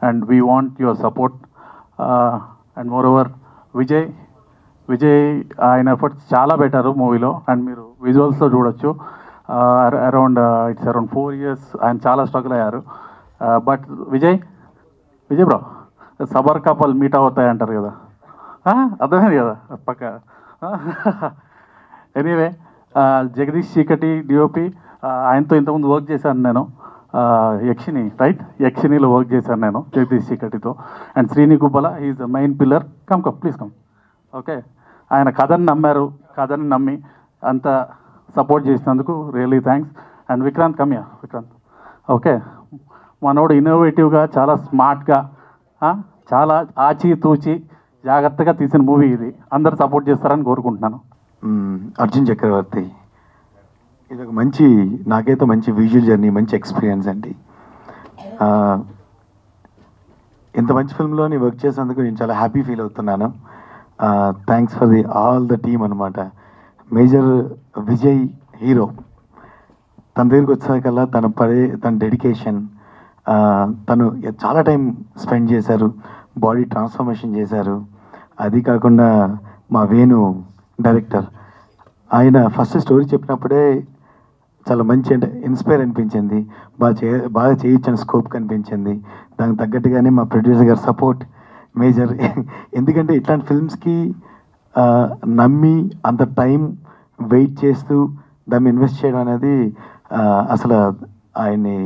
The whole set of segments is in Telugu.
and we want your support. And moreover, Vijay ఆయన ఎఫర్ట్స్ చాలా బెటర్ మూవీలో, అండ్ మీరు విజువల్స్లో చూడొచ్చు. అరౌండ్ 4 years ఆయన చాలా స్ట్రగుల్ అయ్యారు. బట్ విజయ్ బ్రో, సబర్ కపల్ మీట్ అవుతాయి అంటారు కదా, అర్థమైంది కదా పక్క. ఎనీవే, జగదీష్ చీకటి డిఓపి, ఆయనతో ఇంతకుముందు వర్క్ చేశాను నేను, యక్షిని యక్షినిలో వర్క్ చేశాను నేను జగదీష్ చీకటితో. And Srini Gubbala is the main pillar. Come please come. Okay, ఆయన కథని నమ్మారు, కథని నమ్మి అంత సపోర్ట్ చేసినందుకు రియల్లీ థ్యాంక్స్. అండ్ విక్రాంత్ కమ్యా, విక్రాంత్ ఓకే, మనోడు ఇన్నోవేటివ్గా, చాలా స్మార్ట్గా, చాలా ఆచితూచి జాగ్రత్తగా తీసిన మూవీ ఇది. అందరు సపోర్ట్ చేస్తారని కోరుకుంటున్నాను. అర్జున్ చక్రవర్తి, ఇది ఒక మంచి, నాకైతే మంచి విజువల్ జర్నీ, మంచి ఎక్స్పీరియన్స్ అండి. ఇంత మంచి ఫిల్మ్లో నేను వర్క్ చేసినందుకు నేను చాలా హ్యాపీ ఫీల్ అవుతున్నాను. Thanks for all the team అనమాట. మేజర్ విజయ్ హీరో, తన దగ్గరికి వచ్చాకల్లా తన డెడికేషన్, తను చాలా టైం స్పెండ్ చేశారు, బాడీ ట్రాన్స్ఫర్మేషన్ చేశారు. అది కాకుండా మా వేణు డైరెక్టర్, ఆయన ఫస్ట్ స్టోరీ చెప్పినప్పుడే చాలా మంచి, అంటే ఇన్స్పైర్ అనిపించింది, బాగా చేయొచ్చని స్కోప్ కనిపించింది. దానికి తగ్గట్టుగానే మా ప్రొడ్యూసర్ గారు సపోర్ట్ మేజర్. ఎందుకంటే ఇట్లాంటి ఫిల్మ్స్కి నమ్మి అంత టైం వెయిట్ చేస్తూ దాన్ని ఇన్వెస్ట్ చేయడం అనేది అసలు ఆయన్ని,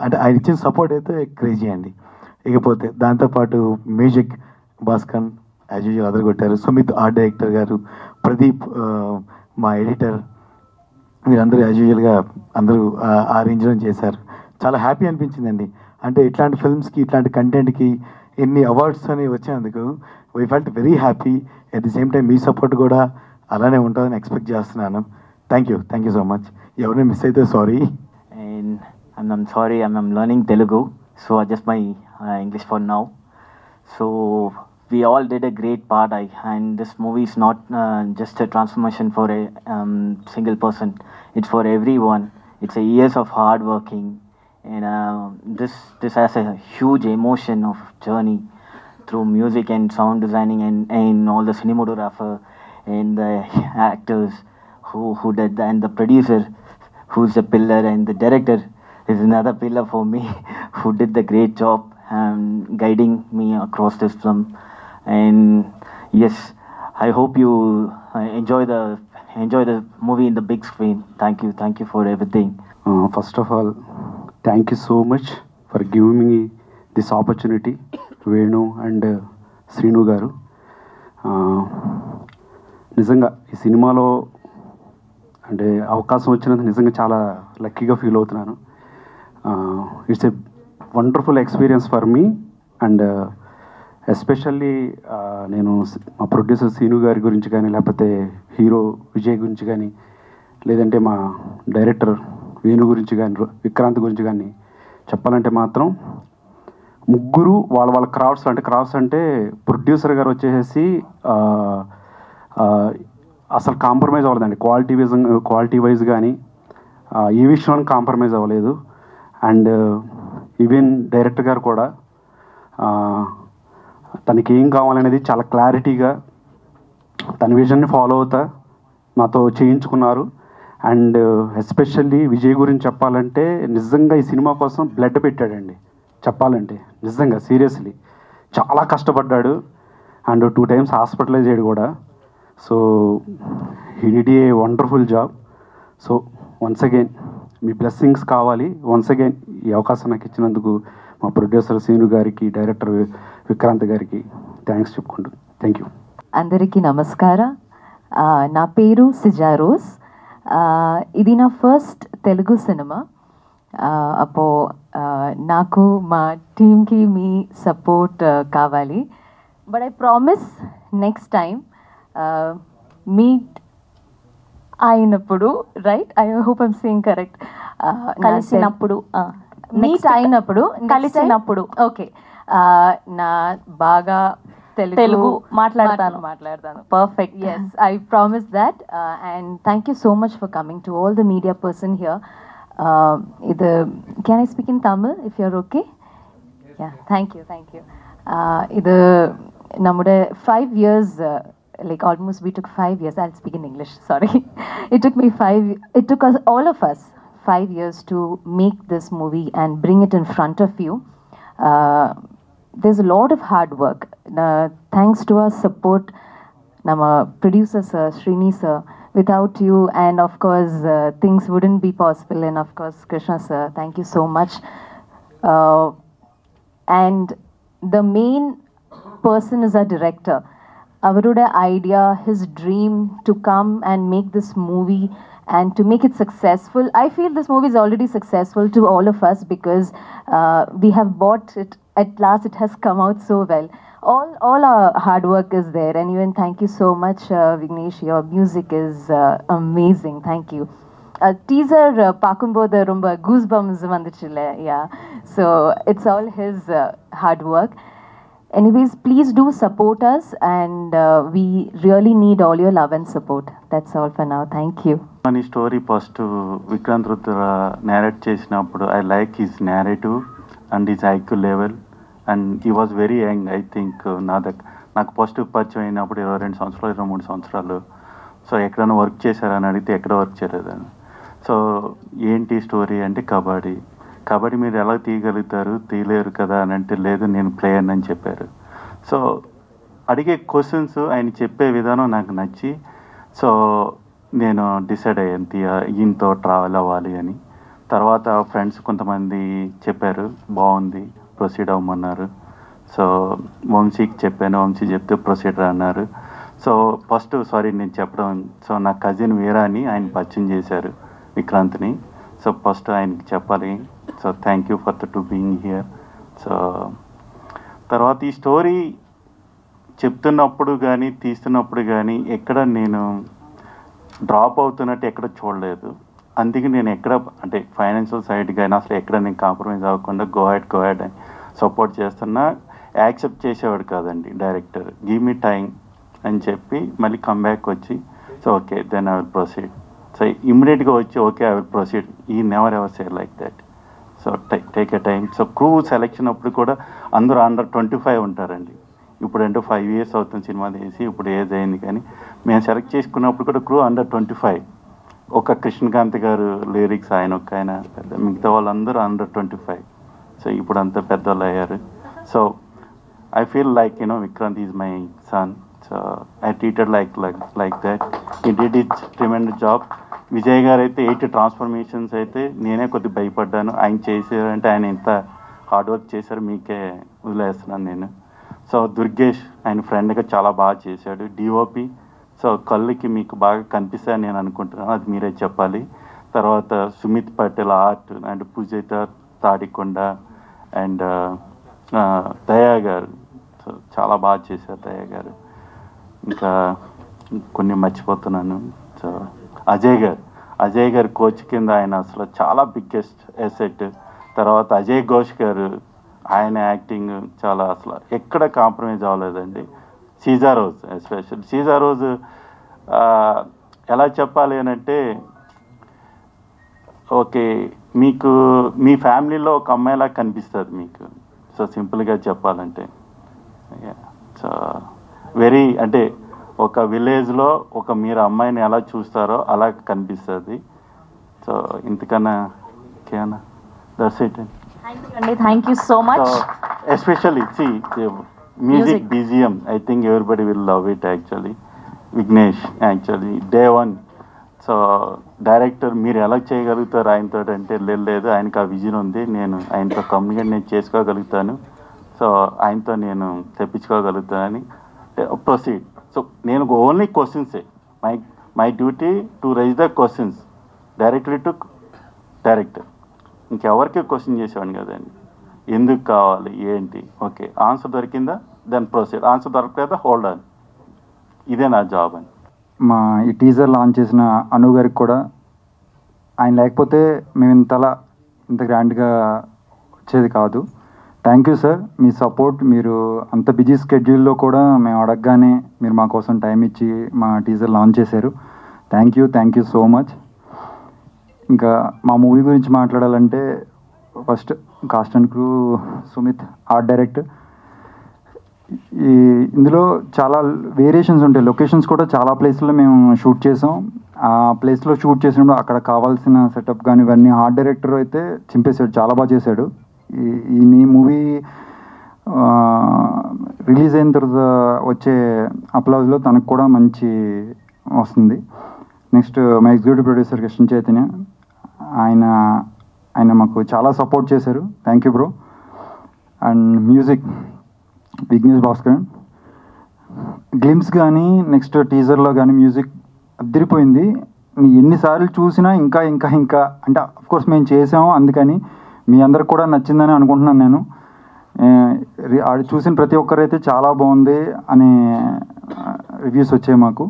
అంటే ఆయన ఇచ్చిన సపోర్ట్ అయితే క్రేజీ అండి. ఇకపోతే దాంతోపాటు మ్యూజిక్ భాస్కర్ యాజ్ యూజువల్ అదరగొట్టారు. సుమిత్ ఆర్ట్ డైరెక్టర్ గారు, ప్రదీప్ మా ఎడిటర్, వీరందరూ యాజ్ యూజువల్గా అందరూ ఆ రేంజ్లో చేశారు. చాలా హ్యాపీ అనిపించిందండి. అంటే ఇట్లాంటి ఫిల్మ్స్కి, ఇట్లాంటి కంటెంట్కి ఎన్ని అవార్డ్స్ అని వచ్చినందుకు we felt very happy. At the same time me support కూడా అలానే ఉంటుందని ఎక్స్పెక్ట్ చేస్తున్నాను. Thank you so much. ఎవరైనా మిస్ అయితే sorry. And I'm sorry, I'm learning Telugu, so adjust my English for now. So we all did a great part, and this movie is not just a transformation for a single person. It's for everyone. It's a years of hard working, and this has a huge emotion of journey through music and sound designing, and all the cinematographer and the actors who did that, and the producer who's the pillar, and the director is another pillar for me who did the great job guiding me across this film. And yes, I hope you enjoy the movie in the big screen. Thank you for everything. First of all, thank you so much for giving me this opportunity, Venu and Srinu garu. నిజంగా ఈ సినిమాలో అంటే అవకాశం వచ్చినందుకు నిజంగా చాలా లక్కీగా ఫీల్ అవుతున్నాను. It's a wonderful experience for me, and especially నేను మా ప్రొడ్యూసర్ సీను గారి గురించి కానీ, లేకపోతే హీరో విజయ్ గురించి కానీ, లేదంటే మా డైరెక్టర్ వేణు గురించి కానీ, విక్రాంత్ గురించి కానీ చెప్పాలంటే మాత్రం ముగ్గురు వాళ్ళ క్రాఫ్ట్స్ అంటే ప్రొడ్యూసర్ గారు వచ్చేసి అసలు కాంప్రమైజ్ అవ్వలేదండి. క్వాలిటీ వైజ్ కానీ ఏ విషయంలో కాంప్రమైజ్ అవ్వలేదు. అండ్ ఈవెన్ డైరెక్టర్ గారు కూడా తనకి ఏం కావాలనేది చాలా క్లారిటీగా తన విజన్ని ఫాలో అవుతా నాతో చేయించుకున్నారు. అండ్ ఎస్పెషల్లీ విజయ్ గురించి చెప్పాలంటే నిజంగా ఈ సినిమా కోసం బ్లడ్ పెట్టాడండి. చెప్పాలంటే నిజంగా సీరియస్లీ చాలా కష్టపడ్డాడు. అండ్ 2 times హాస్పిటలైజ్ అయ్యాడు కూడా. So he did a wonderful job. So once again me blessings కావాలి. వన్స్ అగైన్ ఈ అవకాశం నాకు ఇచ్చినందుకు మా ప్రొడ్యూసర్ సీను గారికి, డైరెక్టర్ విక్రాంత్ గారికి థ్యాంక్స్ చెప్పుకుంటూ థ్యాంక్ యూ. అందరికీ నమస్కార. నా పేరు సిజా రోజ్. ఇది నా ఫస్ట్ తెలుగు సినిమా. అపో నాకు మా టీమ్కి మీ సపోర్ట్ కావాలి. But I promise next time meet అయినప్పుడు, right, I hope I'm saying correct, కలిసినప్పుడు, మీట్ అయినప్పుడు, కలిసినప్పుడు, ఓకే, నా బాగా తెలుగు మాట్లాడతాను. Perfect. Yes, I promise that. And thank you so much for coming, to all the media person here. Can I speak in Tamil if you're okay? Yeah, thank you, thank you. இது நம்முடைய 5 years, like almost we took 5 years. I'll speak in English, sorry. It took us, all of us, 5 years to make this movie and bring it in front of you. There's a lot of hard work. Thanks to our support, nama producer sir, Srini sir, without you, and of course things wouldn't be possible, and of course Krishna sir, thank you so much. And the main person is our director. Avaruda idea, his dream to come and make this movie and to make it successful. I feel this movie is already successful to all of us because we have bought it. At last it has come out so well. All our hard work is there, and even thank you so much, Vignesh. Your music is amazing. Thank you. Teaser Pakumbodha Rumba goosebumps vanduchilla. Yeah, so it's all his hard work. Anyways, please do support us, and we really need all your love and support. That's all for now. Thank you. Any story first Vikrant Rudra narrate చేసినప్పుడు I like his narrative and his IQ level, and he was very young. I think నాకు ఫస్ట్ పరిచయం అయినప్పుడు 22 సంవత్సరాలు 23 సంవత్సరాలు. సో ఎక్కడైనా వర్క్ చేశారని అడిగితే ఎక్కడ వర్క్ చేయలేదని. సో ఏంటి స్టోరీ అంటే కబడ్డీ మీరు ఎలా తీయగలుగుతారు, తీయలేరు కదా అని అంటే లేదు నేను ప్లేయర్ అని చెప్పారు. సో అడిగే క్వశ్చన్స్ ఆయన చెప్పే విధానం నాకు నచ్చి సో నేను డిసైడ్ అయ్యాను ఈయనతో ట్రావెల్ అవ్వాలి అని. తర్వాత ఫ్రెండ్స్ కొంతమంది చెప్పారు బాగుంది ప్రొసీడ్ అవ్వమన్నారు. సో వంశీకి చెప్పాను, వంశీ చెప్తే ప్రొసీడర్ అన్నారు. సో ఫస్ట్ నేను చెప్పడం, సో నా కజిన్ వీరా అని ఆయన పరిచయం చేశారు విక్రాంత్ని. సో ఫస్ట్ ఆయనకి చెప్పాలి. So thank you for to being here. So తర్వాత ఈ స్టోరీ చెప్తున్నప్పుడు కానీ తీస్తున్నప్పుడు కానీ ఎక్కడ నేను డ్రాప్ అవుతున్నట్టు ఎక్కడ చూడలేదు. అందుకే నేను ఎక్కడ అంటే ఫైనాన్షియల్ సైడ్ కానీ అసలు ఎక్కడ నేను కాంప్రమైజ్ అవ్వకుండా గో హెడ్ అని సపోర్ట్ చేస్తున్నా యాక్సెప్ట్ చేసేవాడు కాదండి డైరెక్టర్. గివ్ మీ టైం అని చెప్పి మళ్ళీ కమ్బ్యాక్ వచ్చి so okay then I will proceed. So ఇమ్మీడియట్గా వచ్చి ఓకే ఐ విల్ ప్రొసీడ్. ఈ never ever say like that. So take a time. So crew selection అప్పుడు కూడా అందరూ అండర్ 25 ఉంటారండి. ఇప్పుడు అంటే 5 years అవుతుంది సినిమా తీసి, ఇప్పుడు ఏజ్ అయింది. కానీ మేము సెలెక్ట్ చేసుకున్నప్పుడు కూడా క్రూ అండర్ 25. ఒక కృష్ణకాంత్ గారు లిరిక్స్ ఆయన పెద్ద, మిగతా వాళ్ళందరూ అండర్ 25. సో ఇప్పుడు అంత పెద్దవాళ్ళు అయ్యారు. So I feel like Vikrant is my son. So I treated like that. He did it tremendous job. Vijay garu అయితే 8 ట్రాన్స్ఫర్మేషన్స్ అయితే నేనే కొద్దిగా భయపడ్డాను. ఆయన చేశారంటే ఆయన ఎంత హార్డ్ వర్క్ చేశారు మీకే వదిలేస్తున్నాను నేను. సో దుర్గేష్ ఆయన ఫ్రెండ్గా చాలా బాగా చేశాడు. డిఓపి సో కళ్ళుకి మీకు బాగా కనిపిస్తాయని నేను అనుకుంటున్నాను, అది మీరే చెప్పాలి. తర్వాత Sumit Patel art and Poojitha Tadikonda and Daya garu so చాలా బాగా చేశారు దయా గారు. ఇంకా కొన్ని మర్చిపోతున్నాను. సో అజయ్ గారు కోచ్ కింద ఆయన అసలు చాలా బిగ్గెస్ట్ ఎసెట్. తర్వాత అజయ్ ఘోష్ గారు ఆయన యాక్టింగ్ చాలా అసలు ఎక్కడ కాంప్రమైజ్ అవ్వలేదండి. సీజా రోజ్ ఎస్పెషల్ సీజా రోజ్ ఎలా చెప్పాలి అని అంటే ఓకే మీకు మీ ఫ్యామిలీలో ఒక అమ్మాయిలా కనిపిస్తుంది మీకు. సో సింపుల్గా చెప్పాలంటే సో వెరీ అంటే ఒక విలేజ్లో ఒక మీరు అమ్మాయిని ఎలా చూస్తారో అలా కనిపిస్తుంది. సో ఇంతకన్నా ఓకేనా that's it. Thank you so much. Especially music BGM, I think everybody will love it actually. Vignesh actually day one. So director మీరు ఎలా చేయగలుగుతారు ఆయనతో అంటే లేదు ఆయనకు ఆ విజన్ ఉంది, నేను ఆయనతో కమ్యూనికేట్ నేను చేసుకోగలుగుతాను, సో ఆయనతో నేను తెప్పించుకోగలుగుతానని ప్రొసీడ్. సో నేను ఓన్లీ క్వశ్చన్సే, my duty to raise the questions. Director ఇంకెవరికి క్వశ్చన్ చేసేవాడిని కదండి, ఎందుకు కావాలి ఏంటి, ఓకే ఆన్సర్ దొరికిందా దెన్ ప్రొసీడ్, ఆన్సర్ దొరకలేదా హోల్డ్ ఆన్, ఇదే నా జాబ్ అని. మా ఈ టీజర్ లాంచ్ చేసిన అను గారికి కూడా, ఆయన లేకపోతే మేము ఇంత గ్రాండ్గా వచ్చేది కాదు. Thank you sir, me support. మీరు అంత బిజీ స్కెడ్యూల్లో కూడా మేము అడగగానే మీరు మా కోసం టైం ఇచ్చి మా టీజర్ లాంచ్ చేశారు. Thank you so much. ఇంకా మా మూవీ గురించి మాట్లాడాలంటే first cost and crew, Sumit art director. ఇందులో చాలా వేరియేషన్స్ ఉంటాయి. లొకేషన్స్ కూడా చాలా ప్లేస్లో మేము షూట్ చేసాం. ఆ ప్లేస్లో షూట్ చేసినప్పుడు అక్కడ కావాల్సిన సెటప్ కానీ ఇవన్నీ ఆర్ట్ డైరెక్టర్ అయితే చింపేశాడు, చాలా బాగా చేశాడు. ఈ మూవీ రిలీజ్ అయిన తర్వాత వచ్చే అప్లాజ్లో తనకు కూడా మంచి వస్తుంది. నెక్స్ట్ మా ఎగ్జిక్యూటివ్ ప్రొడ్యూసర్ కృష్ణ చైతన్య, ఆయన మాకు చాలా సపోర్ట్ చేశారు. Thank you bro. And music Vignesh Bhaskaran. Glimpse కానీ నెక్స్ట్ టీజర్లో కానీ మ్యూజిక్ అదిరిపోయింది. ఎన్నిసార్లు చూసినా ఇంకా ఇంకా ఇంకా అంటే అఫ్కోర్స్ మేము చేసాము, అందుకని మీ అందరికి కూడా నచ్చిందని అనుకుంటున్నాను నేను. అది చూసిన ప్రతి ఒక్కరైతే చాలా బాగుంది అనే రివ్యూస్ వచ్చాయి మాకు.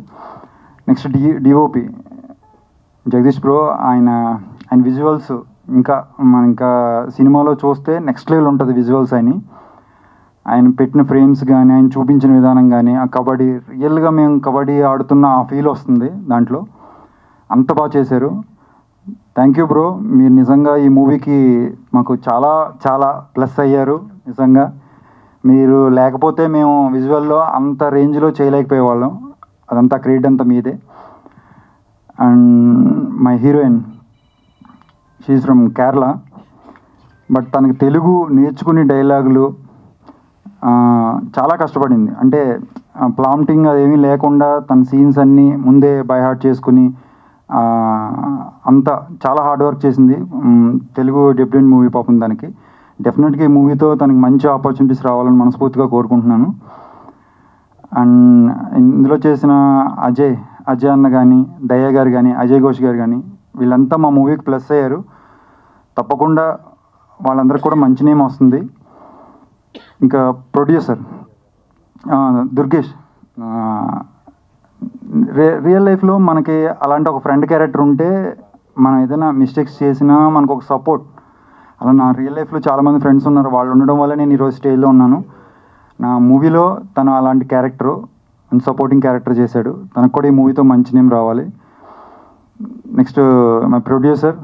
నెక్స్ట్ డిఓపి జగదీష్ బ్రో, ఆయన విజువల్స్ ఇంకా సినిమాలో చూస్తే నెక్స్ట్ లెవెల్ ఉంటుంది విజువల్స్. ఆయన పెట్టిన ఫ్రేమ్స్ కానీ ఆయన చూపించిన విధానం కానీ ఆ కబడ్డీ రియల్గా మేము కబడ్డీ ఆడుతున్న ఆ ఫీల్ వస్తుంది దాంట్లో. అంత బాగా చేశారు. Thank you bro. మీరు నిజంగా ఈ మూవీకి మాకు చాలా చాలా ప్లస్ అయ్యారు. నిజంగా మీరు లేకపోతే మేము విజువల్లో అంత రేంజ్లో చేయలేకపోయేవాళ్ళం. అదంతా క్రెడిట్ అంతా మీదే. And my heroine, she's from Kerala, but తనకి తెలుగు నేర్చుకుని డైలాగులు చాలా కష్టపడింది. అంటే ప్లాంటింగ్ అదేమీ లేకుండా తన సీన్స్ అన్నీ ముందే బై హార్ట్ చేసుకుని అంతా చాలా హార్డ్ వర్క్ చేసింది. తెలుగు డెబ్యూటెంట్ మూవీ పాపం దానికి. డెఫినెట్గా ఈ మూవీతో తనకి మంచి ఆపర్చునిటీస్ రావాలని మనస్ఫూర్తిగా కోరుకుంటున్నాను. అండ్ ఇందులో చేసిన అజయ్ అన్న కానీ, దయ్య గారు కానీ, అజయ్ ఘోష్ గారు కానీ, వీళ్ళంతా మా మూవీకి ప్లస్ అయ్యారు. తప్పకుండా వాళ్ళందరికీ కూడా మంచి నేమ్ వస్తుంది. ఇంకా ప్రొడ్యూసర్ దుర్గేష్, రియల్ లైఫ్లో మనకి అలాంటి ఒక ఫ్రెండ్ క్యారెక్టర్ ఉంటే మనం ఏదైనా మిస్టేక్స్ చేసినా మనకు ఒక సపోర్ట్. అలా నా రియల్ లైఫ్లో చాలామంది ఫ్రెండ్స్ ఉన్నారు. వాళ్ళు ఉండడం వల్ల నేను ఈరోజు స్టేజ్లో ఉన్నాను. నా మూవీలో తను అలాంటి క్యారెక్టరు సపోర్టింగ్ క్యారెక్టర్ చేశాడు. తనకు కూడా ఈ మూవీతో మంచి నేమ్ రావాలి. నెక్స్ట్ మా ప్రొడ్యూసర్,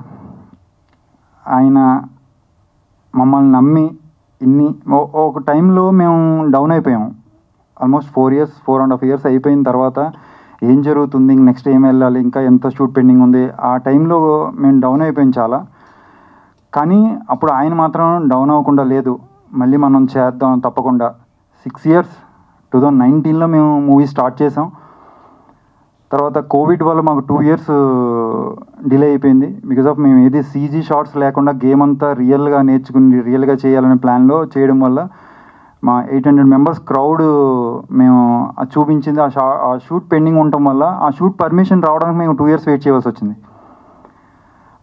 ఆయన మమ్మల్ని నమ్మి ఒక టైంలో మేము డౌన్ అయిపోయాము. ఆల్మోస్ట్ 4.5 years అయిపోయిన తర్వాత ఏం జరుగుతుంది, నెక్స్ట్ ఏం వెళ్ళాలి, ఇంకా ఎంత షూట్ పెండింగ్ ఉంది, ఆ టైంలో మేము డౌన్ అయిపోయాం చాలా. కానీ అప్పుడు ఆయన మాత్రం డౌన్ అవ్వకుండా లేదు, మళ్ళీ మనం చేద్దాం తప్పకుండా. 6 years 2019లో మేము మూవీ స్టార్ట్ చేసాం. తర్వాత కోవిడ్ వల్ల మాకు 2 years డిలే అయిపోయింది. బికాజ్ ఆఫ్ మేము ఏది సీజీ షార్ట్స్ లేకుండా గేమ్ అంతా రియల్గా నేర్చుకుని రియల్గా చేయాలనే ప్లాన్లో చేయడం వల్ల మా 800 members క్రౌడ్ మేము చూపించింది. ఆ షూట్ పెండింగ్ ఉండటం వల్ల ఆ షూట్ పర్మిషన్ రావడానికి మేము 2 years వెయిట్ చేయవలసి వచ్చింది.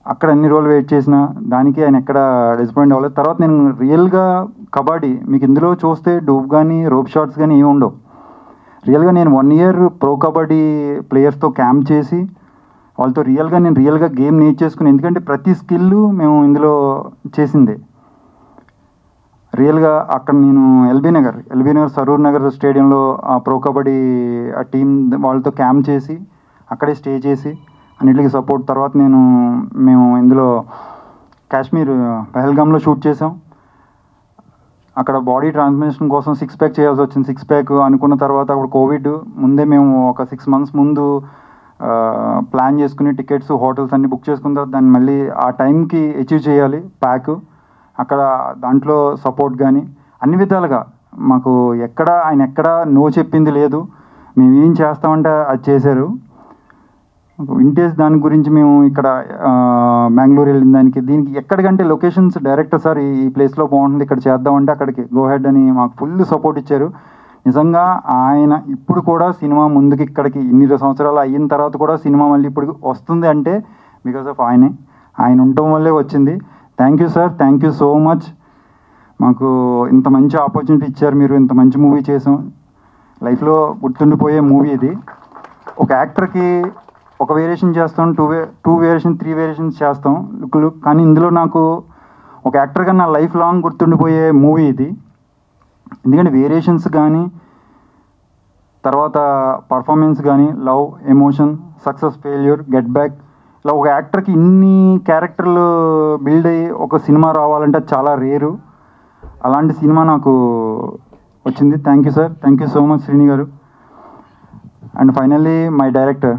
అక్కడ అన్ని రోజులు వెయిట్ చేసిన దానికి ఆయన ఎక్కడ డిసప్పాయింట్ అవ్వలేదు. తర్వాత నేను రియల్గా కబడ్డీ మీకు ఇందులో చూస్తే డూప్ కానీ రోప్ షాట్స్ కానీ ఏమి ఉండవు. రియల్గా నేను 1 year ప్రో కబడ్డీ ప్లేయర్స్తో క్యాంప్ చేసి వాళ్ళతో నేను రియల్గా గేమ్ నేర్చేసుకుని, ఎందుకంటే ప్రతి స్కిల్ మేము ఇందులో చేసిందే. రియల్గా అక్కడ నేను ఎల్బీ నగర్ సరూర్ నగర్ స్టేడియంలో ఆ ప్రో కబడ్డీ ఆ టీం వాళ్ళతో క్యాంప్ చేసి అక్కడే స్టే చేసి అన్నిటికీ సపోర్ట్. తర్వాత మేము ఇందులో కాశ్మీర్ పహల్గామ్లో షూట్ చేసాం. అక్కడ బాడీ ట్రాన్స్ఫర్మేషన్ కోసం 6 pack చేయాల్సి వచ్చింది. 6 pack అనుకున్న తర్వాత అప్పుడు కోవిడ్ ముందే మేము ఒక 6 months ముందు ప్లాన్ చేసుకుని టికెట్స్ హోటల్స్ అన్నీ బుక్ చేసుకున్న తర్వాత దాన్ని మళ్ళీ ఆ టైంకి అచీవ్ చేయాలి ప్యాక్. అక్కడ దాంట్లో సపోర్ట్ కానీ అన్ని విధాలుగా మాకు ఆయన ఎక్కడ నో చెప్పింది లేదు. మేము ఏం చేస్తామంటే అది చేశారు. వింటేజ్ దాని గురించి మేము ఇక్కడ బెంగళూరు వెళ్ళిన దీనికి ఎక్కడికంటే లొకేషన్స్ డైరెక్టర్ సార్ ఈ ప్లేస్లో బాగుంటుంది ఇక్కడ చేద్దామంటే అక్కడికి గో హెడ్ అని మాకు ఫుల్ సపోర్ట్ ఇచ్చారు. నిజంగా ఆయన ఇప్పుడు కూడా సినిమా ముందుకి ఇక్కడికి ఇన్ని సంవత్సరాలు అయిన తర్వాత కూడా సినిమా మళ్ళీ ఇప్పుడు వస్తుంది అంటే బికాస్ ఆఫ్ ఆయన ఉండటం వల్లే వచ్చింది. Thank you sir, thank you so much. మాకు ఇంత మంచి ఆపర్చునిటీ ఇచ్చారు, మీరు ఇంత మంచి మూవీ చేసాం. లైఫ్లో గుర్తుండిపోయే మూవీ ఇది. ఒక యాక్టర్కి ఒక వేరియేషన్ చేస్తాం, 2 వేరియేషన్ 3 వేరియేషన్స్ చేస్తాం లుక్లు. కానీ ఇందులో నాకు ఒక యాక్టర్గా నా లైఫ్ లాంగ్ గుర్తుండిపోయే మూవీ ఇది. ఎందుకంటే వేరియేషన్స్ కానీ తర్వాత పర్ఫార్మెన్స్ కానీ love, emotion, success, failure, get back ఇలా ఒక యాక్టర్కి ఇన్ని క్యారెక్టర్లు బిల్డ్ అయ్యి ఒక సినిమా రావాలంటే అది చాలా రేరు. అలాంటి సినిమా నాకు వచ్చింది. Thank you sir, thank you so much Srini garu. And finally my director.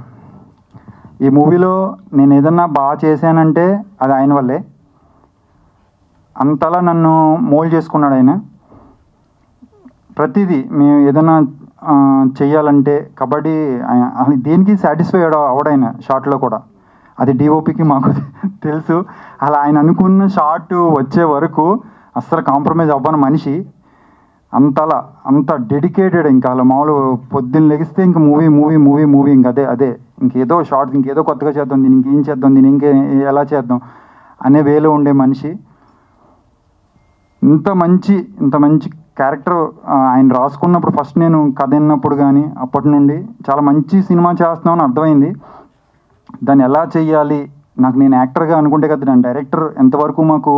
ఈ మూవీలో నేను ఏదన్నా బాగా చేశానంటే అది ఆయన వల్లే. అంతలా నన్ను మోల్డ్ చేసుకున్నాడు ఆయన. ప్రతిదీ మేము ఏదైనా చెయ్యాలంటే కబడ్డీ అసలు దేనికి సాటిస్ఫై అవడైనా షార్ట్లో కూడా, అది డిఓపికి మాకు తెలుసు. అలా ఆయన అనుకున్న షార్ట్ వచ్చే వరకు అస్సలు కాంప్రమైజ్ అవ్వని మనిషి. అంత డెడికేటెడ్. ఇంకా అలా మామూలు పొద్దున్న లెగిస్తే ఇంక మూవీ ఇంక అదే ఇంకేదో షార్ట్, ఇంకేదో కొత్తగా చేద్దాం, దీన్ని ఇంకేం చేద్దాం, దీన్ని ఎలా చేద్దాం అనే వేలో ఉండే మనిషి. ఇంత మంచి క్యారెక్టర్ ఆయన రాసుకున్నప్పుడు ఫస్ట్ నేను కథ విన్నప్పుడు కానీ అప్పటి నుండి చాలా మంచి సినిమా చేస్తున్నామని అర్థమైంది. దాన్ని ఎలా చెయ్యాలి, నేను యాక్టర్గా అనుకుంటే కదా దాని డైరెక్టర్ ఎంతవరకు మాకు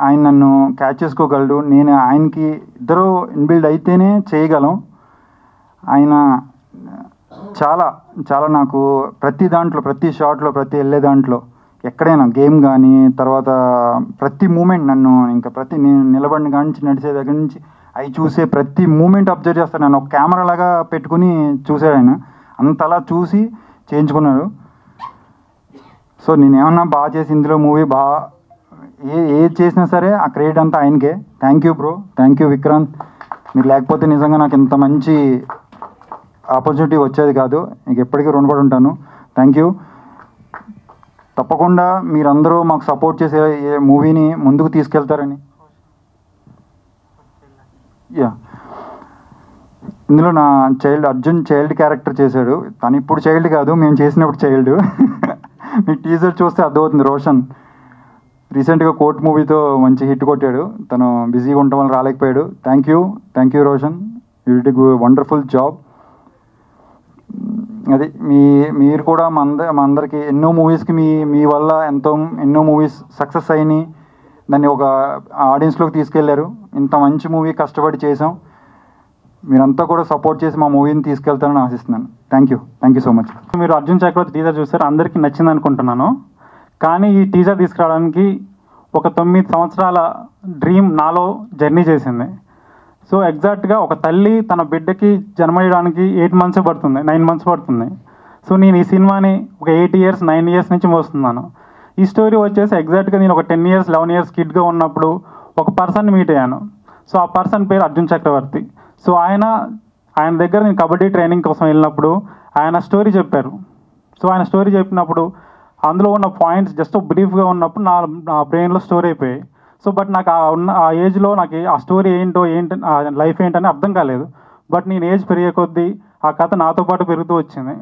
ఆయన నన్ను క్యాచ్ చేసుకోగలడు, నేను ఆయనకి ఇద్దరు ఇన్బిల్డ్ అయితేనే చేయగలం. ఆయన చాలా నాకు ప్రతి దాంట్లో, ప్రతి షాట్లో, ప్రతి వెళ్ళే దాంట్లో, ఎక్కడైనా గేమ్ కానీ తర్వాత ప్రతి మూమెంట్ నన్ను ఇంకా నేను నిలబడిన కాడి నుంచి నడిచే దగ్గర నుంచి అవి చూసే ప్రతి మూమెంట్ అబ్జర్వ్ చేస్తాను. నన్ను ఒక కెమెరా లాగా పెట్టుకుని చూసాడు ఆయన. అంతలా చూసి చేయించుకున్నారు. సో నేను ఏమన్నా బాగా చేసి ఇందులో మూవీ ఏది చేసినా సరే ఆ క్రెడిట్ అంతా ఆయనకే. Thank you bro, thank you Vikrant. మీరు లేకపోతే నిజంగా నాకు ఇంత మంచి ఆపర్చునిటీ వచ్చేది కాదు. మీకు ఎప్పటికీ రుణపడి ఉంటాను. Thank you. తప్పకుండా మీరందరూ మాకు సపోర్ట్ చేసే ఏ మూవీని ముందుకు తీసుకెళ్తారని. ఇందులో నా అర్జున్ చైల్డ్ క్యారెక్టర్ చేశాడు. తను ఇప్పుడు చైల్డ్ కాదు, మేము చేసినప్పుడు చైల్డ్. మీకు టీజర్ చూస్తే అర్థమవుతుంది. రోషన్ రీసెంట్గా కోర్ట్ మూవీతో మంచి హిట్ కొట్టాడు. తను బిజీగా ఉండటం వల్ల రాలేకపోయాడు. Thank you Roshan, you did wonderful job. అది మీరు కూడా మా అందరికి ఎన్నో మూవీస్కి మీ వల్ల ఎన్నో మూవీస్ సక్సెస్ అయినాయి. దాన్ని ఒక ఆడియన్స్లోకి తీసుకెళ్లారు. ఇంత మంచి మూవీ కష్టపడి చేసాం. మీరంతా కూడా సపోర్ట్ చేసి మా మూవీని తీసుకెళ్తారని ఆశిస్తున్నాను. Thank you so much. మీరు అర్జున్ చక్రవర్తి టీజర్ చూస్తారు, అందరికీ నచ్చింది అనుకుంటున్నాను. కానీ ఈ టీజర్ తీసుకురావడానికి ఒక 9 సంవత్సరాల డ్రీమ్ నాలో జర్నీ చేసింది. సో ఎగ్జాక్ట్గా ఒక తల్లి తన బిడ్డకి జన్మయడానికి 9 మంత్స్ పడుతుంది. సో నేను ఈ సినిమాని ఒక 8 ఇయర్స్ 9 ఇయర్స్ నుంచి మోస్తున్నాను. ఈ స్టోరీ వచ్చేసి ఎగ్జాక్ట్గా నేను ఒక 10 ఇయర్స్ 11 ఇయర్స్ కిడ్గా ఉన్నప్పుడు ఒక పర్సన్ని మీట్ అయ్యాను. సో ఆ పర్సన్ పేరు అర్జున్ చక్రవర్తి. సో ఆయన దగ్గర నేను కబడ్డీ ట్రైనింగ్ కోసం వెళ్ళినప్పుడు ఆయన స్టోరీ చెప్పారు. సో ఆయన స్టోరీ చెప్పినప్పుడు అందులో ఉన్న పాయింట్స్ జస్ట్ బ్రీఫ్గా ఉన్నప్పుడు నా బ్రెయిన్లో స్టోర్ అయిపోయాయి. సో బట్ నాకు ఆ ఏజ్లో నాకు ఆ స్టోరీ ఏంటి ఆ లైఫ్ ఏంటని అర్థం కాలేదు. బట్ నేను ఏజ్ పెరిగే కొద్దీ ఆ కథ నాతో పాటు పెరుగుతూ వచ్చింది.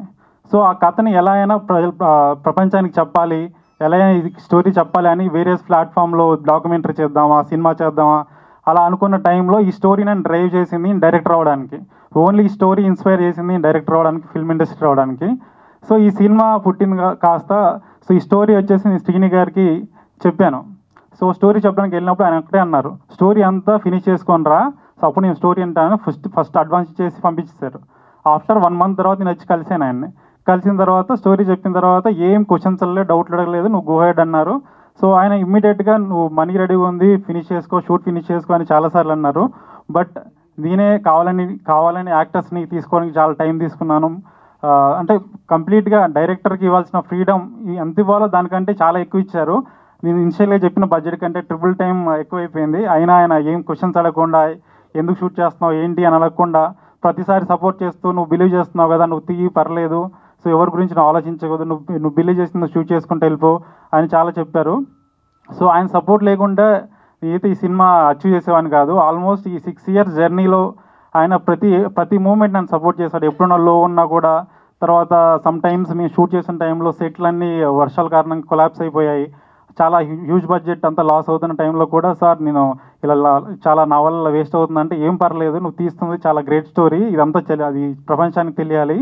సో ఆ కథని ఎలా అయినా ప్రపంచానికి చెప్పాలి, ఎలా అయినా ఇది స్టోరీ చెప్పాలి అని వేరియస్ ప్లాట్ఫామ్లో డాక్యుమెంటరీ చేద్దామా, సినిమా చేద్దామా అలా అనుకున్న టైంలో ఈ స్టోరీ నేను డ్రైవ్ చేసింది డైరెక్టర్ అవ్వడానికి. ఓన్లీ ఈ స్టోరీ ఇన్స్పైర్ చేసింది డైరెక్టర్ అవ్వడానికి, ఫిల్మ్ ఇండస్ట్రీ రావడానికి. సో ఈ సినిమా పుట్టింది కాస్త సో ఈ స్టోరీ వచ్చేసి నేను శ్రీని గారికి చెప్పాను. సో స్టోరీ చెప్పడానికి వెళ్ళినప్పుడు ఆయన ఒకటే అన్నారు, స్టోరీ అంతా ఫినిష్ చేసుకొని రా. సో అప్పుడు నేను స్టోరీ అంటాను ఫస్ట్ అడ్వాన్స్ చేసి పంపించేశారు. ఆఫ్టర్ 1 month తర్వాత నేను వచ్చి కలిసాను ఆయన్ని. కలిసిన తర్వాత స్టోరీ చెప్పిన తర్వాత ఏం క్వశ్చన్స్ లేదు, డౌట్లు అడగలేదు, నువ్వు గో హెడ్ అన్నారు. సో ఆయన ఇమ్మీడియట్గా నువ్వు మనీ రెడీగా ఉంది, షూట్ ఫినిష్ చేసుకో అని చాలాసార్లు అన్నారు. బట్ నేనే కావాలని యాక్టర్స్ని తీసుకోవడానికి చాలా టైం తీసుకున్నాను. అంటే కంప్లీట్గా డైరెక్టర్కి ఇవ్వాల్సిన ఫ్రీడమ్ ఎంత ఇవ్వాలో దానికంటే చాలా ఎక్కువ ఇచ్చారు. నేను ఇనిషియల్గా చెప్పిన బడ్జెట్ కంటే ట్రిపుల్ టైం ఎక్కువైపోయింది. అయినా ఆయన ఏం క్వశ్చన్స్ అడగకుండా ఎందుకు షూట్ చేస్తున్నావు ఏంటి అని అడగకుండా ప్రతిసారి సపోర్ట్ చేస్తూ నువ్వు బిలీవ్ చేస్తున్నావు కదా, నువ్వు తీయి పర్లేదు, సో ఎవరి గురించి నువ్వు ఆలోచించకూడదు, నువ్వు బిలీవ్ చేసి నువ్వు షూట్ చేసుకుంటూ వెళ్ళిపో అని చాలా చెప్పారు. సో ఆయన సపోర్ట్ లేకుండా నేనైతే ఈ సినిమా అచీవ్ చేసేవాడిని కాదు. ఆల్మోస్ట్ ఈ 6 years జర్నీలో ఆయన ప్రతి మూమెంట్ నన్ను సపోర్ట్ చేశాడు. ఎప్పుడున్నా లో ఉన్నా కూడా. తర్వాత సమ్ టైమ్స్ మేము షూట్ చేసిన టైంలో సెట్లన్నీ వర్షాల కారణంగా కొలాప్స్ అయిపోయాయి. చాలా హ్యూజ్ బడ్జెట్ అంతా లాస్ అవుతున్న టైంలో కూడా, సార్ నేను ఇలా చాలా నా వల్ల వేస్ట్ అవుతుందంటే ఏం పర్లేదు, నువ్వు తీస్తుంది చాలా గ్రేట్ స్టోరీ, ఇదంతా అది ప్రపంచానికి తెలియాలి,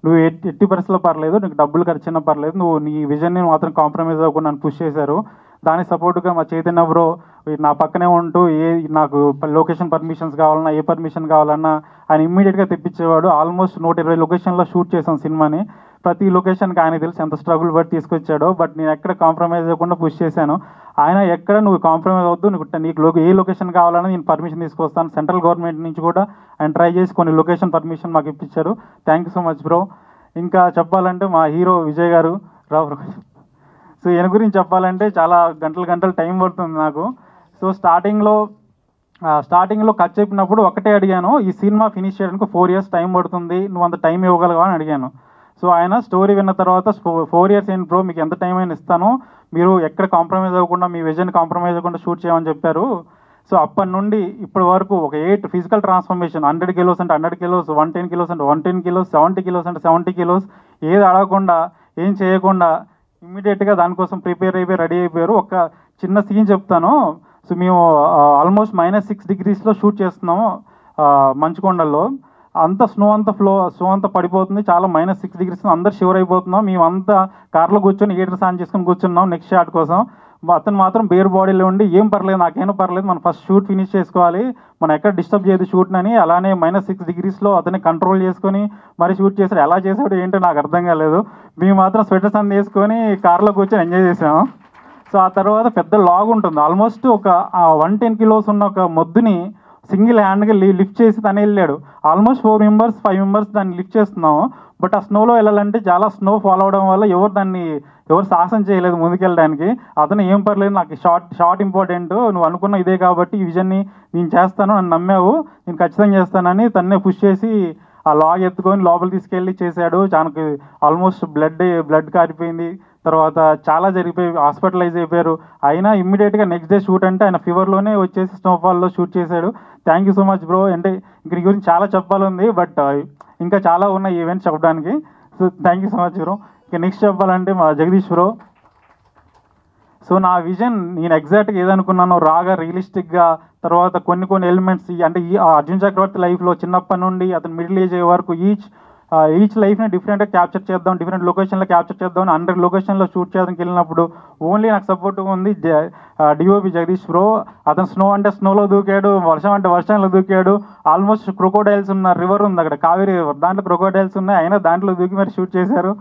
నువ్వు ఎట్టి పరిస్థితుల్లో పర్లేదు, నీకు డబ్బులు ఖర్చున్నా పర్లేదు, నువ్వు నీ విజన్ని మాత్రం కాంప్రమైజ్ అవ్వకుండా నన్ను పుష్ చేశారు. దానికి సపోర్ట్గా మా చైతన్య బ్రో నా పక్కనే ఉంటూ నాకు లొకేషన్ పర్మిషన్స్ కావాలన్నా ఏ పర్మిషన్ కావాలన్నా ఆయన ఇమ్మీడియట్గా తెప్పించేవాడు. ఆల్మోస్ట్ 120 లొకేషన్లో షూట్ చేసాం సినిమాని. ప్రతి లొకేషన్కి ఆయన తెలుసు ఎంత స్ట్రగుల్ పట్టి తీసుకొచ్చాడో. బట్ నేను ఎక్కడ కాంప్రమైజ్ అవ్వకుండా పుష్ చేశాను. ఆయన ఎక్కడ నువ్వు కాంప్రమైజ్ అవ్వద్దు, నీకు ఏ లొకేషన్ కావాలని నేను పర్మిషన్ తీసుకొస్తాను. సెంట్రల్ గవర్నమెంట్ నుంచి కూడా ఆయన ట్రై చేసి కొన్ని లొకేషన్ పర్మిషన్ మాకు ఇప్పించారు. Thank you so much bro. ఇంకా చెప్పాలంటే మా హీరో విజయ్ గారు రావు. సో ఈయన గురించి చెప్పాలంటే చాలా గంటలు టైం పడుతుంది నాకు. సో స్టార్టింగ్లో కట్ చెప్పినప్పుడు ఒకటే అడిగాను, ఈ సినిమా ఫినిష్ చేయడానికి 4 years టైం పడుతుంది, నువ్వు అంత టైం ఇవ్వగలవా అని అడిగాను. సో ఆయన స్టోరీ విన్న తర్వాత 4 years ఏంటి బ్రో, మీకు ఎంత టైం అయినా ఇస్తాను, మీరు ఎక్కడ కాంప్రమైజ్ అవ్వకుండా మీ విజన్ కాంప్రమైజ్ అవ్వకుండా షూట్ చేయమని చెప్పారు. సో అప్పటి నుండి ఇప్పటి వరకు ఒక 8 ఫిజికల్ ట్రాన్స్ఫర్మేషన్, 100 kilos అంటే 100 kilos, 110 kilos అంటే 110 kilos, 70 kilos అంటే 70 kilos, ఏది అడగకుండా ఏం చేయకుండా ఇమ్మీడియట్గా దానికోసం ప్రిపేర్ అయిపోయి రెడీ అయిపోయారు. ఒక చిన్న సీన్ చెప్తాను. సో మేము ఆల్మోస్ట్ -6 degrees షూట్ చేస్తున్నాము మంచుకొండల్లో. అంతా స్నో అంతా పడిపోతుంది, చాలా -6 degrees, అందరు షివర్ అయిపోతున్నాం. మేమంతా కార్లో కూర్చొని హీటర్ ఆన్ చేసుకొని కూర్చున్నాం నెక్స్ట్ షాట్ కోసం. అతను మాత్రం బేర్ బాడీలో ఉండి ఏం పర్లేదు, నాకేమో పర్లేదు, మనం ఫస్ట్ షూట్ ఫినిష్ చేసుకోవాలి, మనం ఎక్కడ డిస్టర్బ్ చేయదు షూట్నని అలానే -6 degrees అతన్ని కంట్రోల్ చేసుకొని మరి షూట్ చేశాడు. ఎలా చేసాడు ఏంటో నాకు అర్థం కాలేదు. మేము మాత్రం స్వెటర్స్ అన్ని వేసుకొని కార్లో కూర్చొని ఎంజాయ్ చేసాము. సో ఆ తర్వాత పెద్ద లాగ్ ఉంటుంది, ఆల్మోస్ట్ ఒక 110 kilos ఉన్న ఒక మొద్దుని సింగిల్ హ్యాండ్గా లిఫ్ట్ చేసి తనే వెళ్ళాడు. ఆల్మోస్ట్ 4 members 5 members దాన్ని లిఫ్ట్ చేస్తున్నాము. బట్ ఆ స్నోలో వెళ్ళాలంటే చాలా స్నో ఫాలో అవడం వల్ల ఎవరు సాహసం చేయలేదు ముందుకెళ్ళడానికి. అతను ఏం పర్లేదు, నాకు షార్ట్ ఇంపార్టెంట్, నువ్వు అనుకున్న ఇదే కాబట్టి ఈ విజన్ని నేను చేస్తాను, నన్ను నమ్మావు, నేను ఖచ్చితంగా చేస్తానని తన్నే పుష్ చేసి ఆ లాగ్ ఎత్తుకొని లోపలికి తీసుకెళ్ళి చేశాడు. తనకు ఆల్మోస్ట్ బ్లడ్ కారిపోయింది, తర్వాత చాలా జరిగిపోయి హాస్పిటలైజ్ అయిపోయారు. అయినా ఇమ్మీడియట్గా నెక్స్ట్ డే షూట్ అంటే ఆయన ఫీవర్లోనే వచ్చేసి స్నోఫాల్లో షూట్ చేశాడు. Thank you so much bro. అంటే దీని గురించి చాలా చెప్పాలంది, బట్ ఇంకా చాలా ఉన్నాయి ఈవెంట్స్ చెప్పడానికి. So thank you so much bro. ఇంకా నెక్స్ట్ చెప్పాలంటే మా జగదీష్ బ్రో. సో నా విజన్ నేను ఎగ్జాక్ట్గా ఏదనుకున్నానో రాగా రియలిస్టిక్గా, తర్వాత కొన్ని ఎలిమెంట్స్ అంటే ఈ అర్జున్ చక్రవర్తి లైఫ్లో చిన్నప్పటి నుండి అతను మిడిల్ ఏజ్ అయ్యే వరకు ఈచ్ లైఫ్ని డిఫరెంట్గా క్యాప్చర్ చేద్దాం, డిఫరెంట్ లొకేషన్లో క్యాప్చర్ చేద్దాం, 100 locationలో షూట్ చేయడానికి వెళ్ళినప్పుడు ఓన్లీ నాకు సపోర్ట్గా ఉంది డిఓపి జగదీష్ బ్రో. అతను స్నో అంటే స్నోలో దూకాడు, వర్షం అంటే వర్షంలో దూకాడు. ఆల్మోస్ట్ క్రొకోడైల్స్ ఉన్న రివర్ ఉంది అక్కడ, కావేరీ రివర్, దాంట్లో క్రొకోడైల్స్ ఉన్నాయి, అయినా దాంట్లో దూకి మరి షూట్ చేశారు.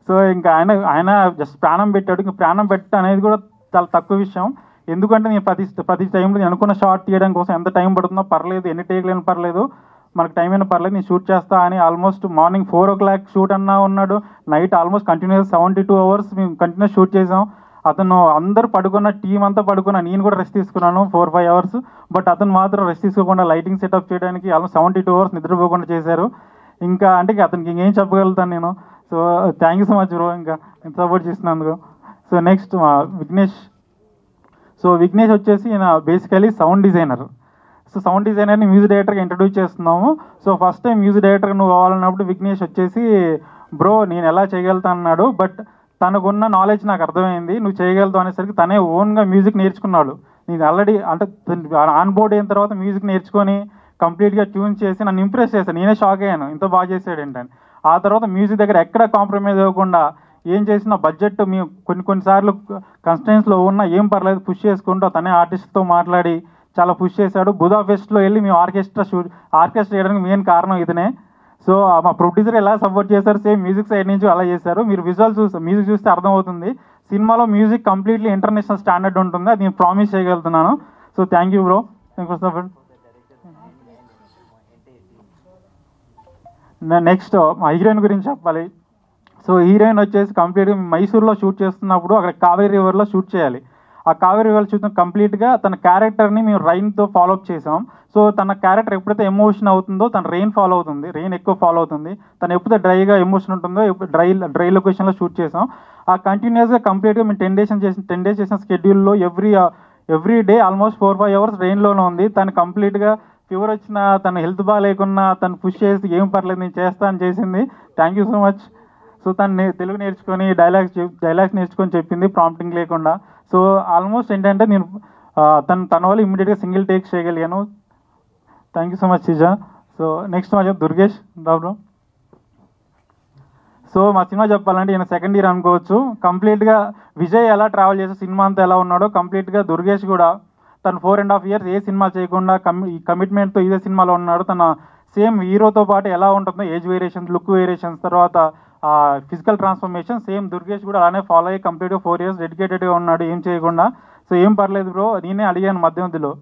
సో ఇంకా ఆయన జస్ట్ ప్రాణం పెట్టాడు. ఇంకా ప్రాణం పెట్టడం అనేది కూడా చాలా తక్కువ విషయం, ఎందుకంటే నేను ప్రతి టైంలో నేను అనుకున్న షాట్ తీయడం కోసం ఎంత టైం పడుతుందో పర్లేదు, ఎన్ని టేక్లైనా పర్లేదు, మనకు టైం అయినా పర్లేదు, నేను షూట్ చేస్తా అని ఆల్మోస్ట్ మార్నింగ్ 4 o'clock షూట్ అన్నా ఉన్నాడు, నైట్ ఆల్మోస్ట్ కంటిన్యూస్ 72 hours మేము కంటిన్యూస్ షూట్ చేసాం. అతను అందరూ పడుకున్న, టీం అంతా పడుకున్నా, నేను కూడా రెస్ట్ తీసుకున్నాను 4-5 hours. బట్ అతను మాత్రం రెస్ట్ తీసుకోకుండా లైటింగ్ సెటప్ చేయడానికి ఆల్మోస్ట్ 72 hours నిద్రపోకుండా చేశారు. ఇంకా అంటే అతనికి ఇంకేం చెప్పగలుగుతాను నేను. So thank you so much bro, ఇంకా ఇంత సపోర్ట్ చేసినందుకు. So next Vignesh. So Vignesh వచ్చేసి ఈయన basically sound designer. So sound డిజైనర్ని మ్యూజిక్ డైరెక్టర్గా ఇంట్రడ్యూస్ చేస్తున్నాము. So first time music director నువ్వు కావాలన్నప్పుడు విఘ్నేష్ వచ్చేసి బ్రో నేను ఎలా చేయగలుగుతా అన్నాడు. బట్ తనకున్న నాలెడ్జ్ నాకు అర్థమైంది, నువ్వు చేయగలుగుతావు అనేసరికి తనే ఓన్గా మ్యూజిక్ నేర్చుకున్నాడు. నేను ఆల్రెడీ అంటే ఆన్ బోర్డ్ అయిన తర్వాత మ్యూజిక్ నేర్చుకొని కంప్లీట్గా ట్యూన్ చేసి నన్ను ఇంప్రెస్ చేశాను. నేనే షాక్ అయ్యాను, ఇంత బాగా చేసాడు ఏంటని. ఆ తర్వాత మ్యూజిక్ దగ్గర ఎక్కడ కాంప్రమైజ్ అవ్వకుండా ఏం చేసిన బడ్జెట్ మేము కొన్నిసార్లు కన్స్టెన్స్లో ఉన్న ఏం పర్లేదు పుష్ చేసుకుంటూ తనే ఆర్టిస్ట్తో మాట్లాడి చాలా పుష్ చేశాడు. బుదాపెస్ట్లో వెళ్ళి మేము ఆర్కెస్ట్రా చేయడానికి మెయిన్ కారణం ఇతనే. సో మా ప్రొడ్యూసర్ ఎలా సపోర్ట్ చేశారు, సేమ్ మ్యూజిక్ సైడ్ నుంచి అలా చేశారు. మీరు మ్యూజిక్ చూస్తే అర్థమవుతుంది, సినిమాలో మ్యూజిక్ కంప్లీట్లీ ఇంటర్నేషనల్ స్టాండర్డ్ ఉంటుంది, అది నేను ప్రామిస్ చేయగలుగుతున్నాను. So thank you bro. Next మా హీరోయిన్ గురించి చెప్పాలి. సో హీరోయిన్ వచ్చేసి కంప్లీట్గా మైసూర్లో షూట్ చేస్తున్నప్పుడు అక్కడ కావేరీ రివర్లో షూట్ చేయాలి. ఆ కావేరీ రివర్ చూసిన కంప్లీట్గా తన క్యారెక్టర్ని మేము రైన్తో ఫాలోఅప్ చేసాం. సో తన క్యారెక్టర్ ఎప్పుడైతే ఎమోషన్ అవుతుందో తన రెయిన్ ఫాలో అవుతుంది, రెయిన్ ఎక్కువ ఫాలో అవుతుంది. తను ఎప్పుడైతే డ్రైగా ఎమోషన్ ఉంటుందో డ్రై లొకేషన్లో షూట్ చేసాం. ఆ కంటిన్యూస్గా కంప్లీట్గా మేము 10 days చేసిన స్కెడ్యూల్లో ఎవ్రీ డే ఆల్మోస్ట్ 4-5 hours రెయిన్లోనే ఉంది. తను కంప్లీట్గా ఫీవర్ వచ్చినా, తను హెల్త్ బాగాలేకున్నా తను పుష్ చేసి ఏం పర్లేదు నేను చేస్తా అని చేసింది. Thank you so much. So తను తెలుగు నేర్చుకొని డైలాగ్స్ నేర్చుకొని చెప్పింది ప్రాంప్టింగ్ లేకుండా. సో ఆల్మోస్ట్ ఏంటంటే నేను తన వల్ల ఇమ్మీడియట్గా సింగిల్ టేక్ చేయగలిగాను. Thank you so much సిజా. So next మా దుర్గేష్ రావు. సో మా సినిమా చెప్పాలంటే ఈయన సెకండ్ ఇయర్ అనుకోవచ్చు. కంప్లీట్గా విజయ్ ఎలా ట్రావెల్ చేసే సినిమా అంతా ఎలా ఉన్నాడో కంప్లీట్గా దుర్గేష్ కూడా తను 4.5 years ఏ సినిమా చేయకుండా కమిట్మెంట్తో ఇదే సినిమాలో ఉన్నాడు. తన సేమ్ హీరోతో పాటు ఎలా ఉంటుందో ఏజ్ వేరియేషన్స్, లుక్ వేరియేషన్స్, తర్వాత ఫిజికల్ ట్రాన్స్ఫర్మేషన్ సేమ్ దుర్గేష్ కూడా అలానే ఫాలో అయ్యి కంప్లీట్గా 4 years డెడికేటెడ్గా ఉన్నాడు ఏం చేయకుండా. సో ఏం పర్లేదు బ్రో, నేనే అడిగాను మధ్యలో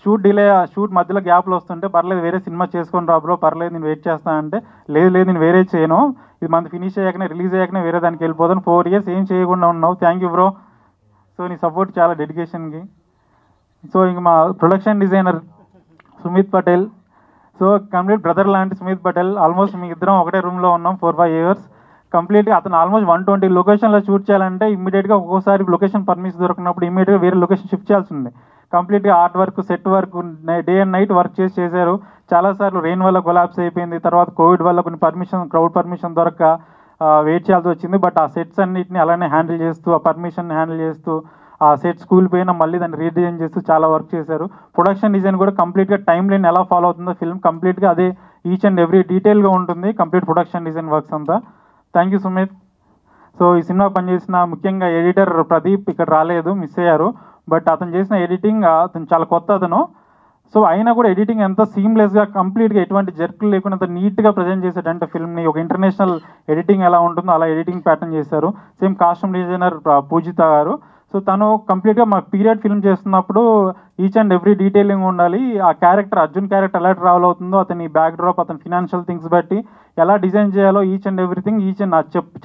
షూట్ మధ్యలో గ్యాప్లు వస్తుంటే పర్లేదు వేరే సినిమా చేసుకొని రా బ్రో, పర్లేదు నేను వెయిట్ చేస్తానంటే లేదు నేను వేరే చేయను, ఇది మనది ఫినిష్ అయ్యాకనే రిలీజ్ అయ్యాకనే వేరే దానికి వెళ్ళిపోతాను, 4 years ఏం చేయకుండా ఉన్నావు, థ్యాంక్ యూ బ్రో. సో నీ సపోర్ట్ చాలా డెడికేషన్కి. సో ఇంక మా production designer Sumit Patel, so complete brother లాంటి సుమిత్ పటేల్, ఆల్మోస్ట్ మీ ఇద్దరం ఒకటే రూమ్లో ఉన్నాం 4-5 years కంప్లీట్గా. అతను ఆల్మోస్ట్ 120 లొకేషన్లో షూట్ చేయాలంటే ఇమ్మీడియట్గా ఒక్కోసారి లొకేషన్ పర్మిషన్ దొరికినప్పుడు ఇమ్మీడియట్గా వేరే లొకేషన్ షిఫ్ట్ చేయాల్సి ఉంది. కంప్లీట్గా art work, set work, day and night work చేశారు. చాలాసార్లు రెయిన్ వల్ల కొలాప్స్ అయిపోయింది, తర్వాత కోవిడ్ వల్ల కొన్ని క్రౌడ్ పర్మిషన్ దొరక్క వెయిట్ చేయాల్సి వచ్చింది. బట్ ఆ సెట్స్ అన్నిటిని అలానే హ్యాండిల్ చేస్తూ, ఆ పర్మిషన్ హ్యాండిల్ చేస్తూ, ఆ సెట్ స్కూల్ పైన మళ్ళీ దాన్ని రీడిజైన్ చేస్తూ చాలా వర్క్ చేశారు. ప్రొడక్షన్ డిజైన్ కూడా కంప్లీట్గా టైం లైన్ ఎలా ఫాలో అవుతుందో ఫిల్మ్ కంప్లీట్గా అదే ఈచ్ అండ్ ఎవ్రీ డీటెయిల్గా ఉంటుంది కంప్లీట్ ప్రొడక్షన్ డిజైన్ వర్క్స్ అంతా. Thank you Sumit. సో ఈ సినిమా పనిచేసిన ముఖ్యంగా ఎడిటర్ ప్రదీప్ ఇక్కడ రాలేదు, మిస్ అయ్యారు. బట్ అతను చేసిన ఎడిటింగ్, అతను చాలా కొత్త అతను. సో అయినా కూడా ఎడిటింగ్ ఎంత సీమ్లెస్గా కంప్లీట్గా ఎటువంటి జర్కులు లేకుండా అంత నీట్గా ప్రజెంట్ చేశాడంటే ఫిల్మ్ని ఒక ఇంటర్నేషనల్ ఎడిటింగ్ ఎలా ఉంటుందో అలా ఎడిటింగ్ ప్యాటర్న్ చేశారు. Same costume designer Pujitha garu. So తను కంప్లీట్గా మా పీరియడ్ ఫిల్మ్ చేస్తున్నప్పుడు ఈచ్ అండ్ ఎవ్రీ డీటెయిలింగ్ ఉండాలి. ఆ క్యారెక్టర్, అర్జున్ క్యారెక్టర్ ఎలా ట్రావెల్ అవుతుందో, అతని బ్యాక్ డ్రాప్, అతని ఫినాన్షియల్ థింగ్స్ బట్టి ఎలా డిజైన్ చేయాలో each and everything, each and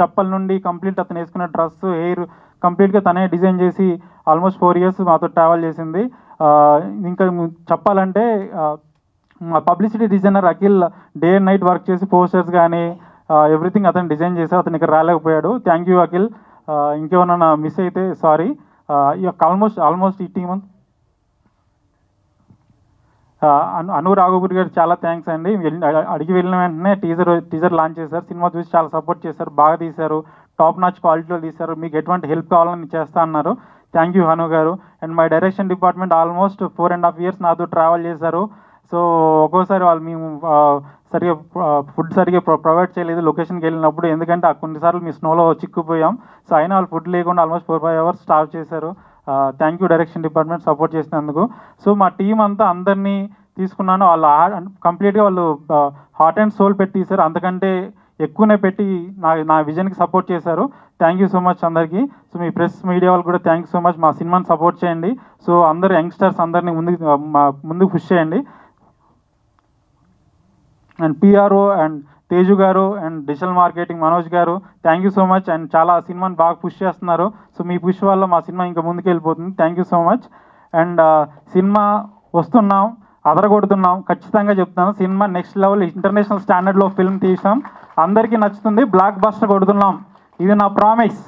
చెప్పల నుండి కంప్లీట్ అతను వేసుకున్న డ్రెస్, హెయిర్ కంప్లీట్గా తనే డిజైన్ చేసి ఆల్మోస్ట్ 4 years మాతో ట్రావెల్ చేసింది. ఇంకా చెప్పాలంటే మా publicity designer Akhil day and night work చేసి పోస్టర్స్ కానీ ఎవ్రీథింగ్ అతను డిజైన్ చేశారు. అతను ఇక్కడ రాలేకపోయాడు. Thank you Akhil. ఇంకేమన్నా మిస్ అయితే సారీ. ఆల్మోస్ట్ ఈ టీమ్ అను రాఘవపూరి గారు చాలా థ్యాంక్స్ అండి. అడిగి వెళ్ళిన వెంటనే టీజర్ లాంచ్ చేశారు. సినిమా చూసి చాలా సపోర్ట్ చేశారు, బాగా తీశారు, టాప్ నాచ్ క్వాలిటీలో తీశారు, మీకు ఎటువంటి హెల్ప్ కావాలని చేస్తా అన్నారు. థ్యాంక్ యూ హను గారు. And my direction department almost 4.5 years నాతో ట్రావెల్ చేశారు. సో ఒక్కోసారి వాళ్ళు మేము ఫుడ్ సరిగ్గా ప్రొవైడ్ చేయలేదు లొకేషన్కి వెళ్ళినప్పుడు, ఎందుకంటే కొన్నిసార్లు మీ స్నోలో చిక్కుపోయాం. సో అయినా వాళ్ళు ఫుడ్ లేకుండా ఆల్మోస్ట్ 4-5 hours స్టార్ట్ చేశారు. Thank you direction department support చేసినందుకు. సో మా టీం అంతా అందరినీ తీసుకున్నాను, వాళ్ళు కంప్లీట్గా వాళ్ళు హార్ట్ అండ్ సోల్ పెట్టి తీశారు, అంతకంటే ఎక్కువనే పెట్టి నా విజన్కి సపోర్ట్ చేశారు. థ్యాంక్ యూ సో మచ్ అందరికీ. సో మీ ప్రెస్ మీడియా వాళ్ళు కూడా థ్యాంక్ యూ సో మచ్. మా సినిమాని సపోర్ట్ చేయండి. సో అందరు యంగ్స్టర్స్ అందరినీ ముందుకు పుష్ చేయండి. అండ్ పిఆర్ఓ అండ్ తేజు గారు అండ్ డిజిటల్ మార్కెటింగ్ మనోజ్ గారు, thank you so much. And చాలా సినిమాని బాగా పుష్ చేస్తున్నారు. సో మీ పుష్ వల్ల మా సినిమా ఇంకా ముందుకు వెళ్ళిపోతుంది. Thank you so much. And cinema వస్తున్నాం, అదరగొడుతున్నాం, ఖచ్చితంగా చెప్తాను. సినిమా నెక్స్ట్ లెవెల్ ఇంటర్నేషనల్ స్టాండర్డ్లో ఫిల్మ్ తీసాం, అందరికీ నచ్చుతుంది, బ్లాక్ బస్టర్ కొడుతున్నాం, ఇది నా ప్రామిస్.